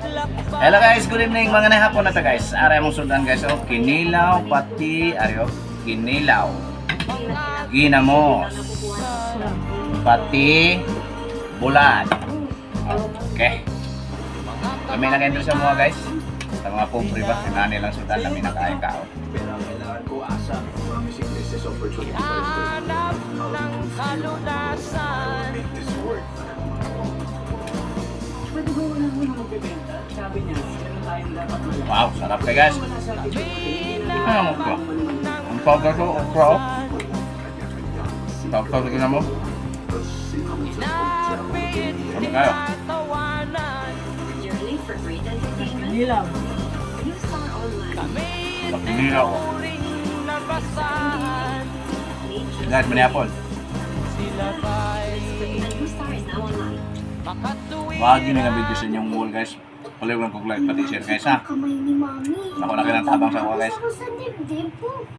Hello guys, good evening mga nahapon na ta guys. Ari mong sundan guys, oh, kinilaw pati ario, kinilaw. Ginamos. Pati bulan. Okay. Kami na kayo sa mga guys. Sa mga pobre ba, kinani lang sundan kami nakain kao. Pero ang kailangan ko asa, mga music business opportunity pa rin. Make this work. Pwede ko wala mo na magbibenta. Sabi niya, meron tayong dapat malaman. Wow, sarap kayo guys. Ano mo ko? Ang pagka ko, okra oh. Tapos lagi na mo. Ano kayo? You're late for great entertainment. Nilaw. New Star Online. Kinilaw ko. Guys, maniyapon. New Star is now online. Wag yun nga video sa inyong wall guys. Paliw lang kong like pati share guys ha. Kamay ni Mami. Ako na kinatabang sa ako guys. Sa dibdib po.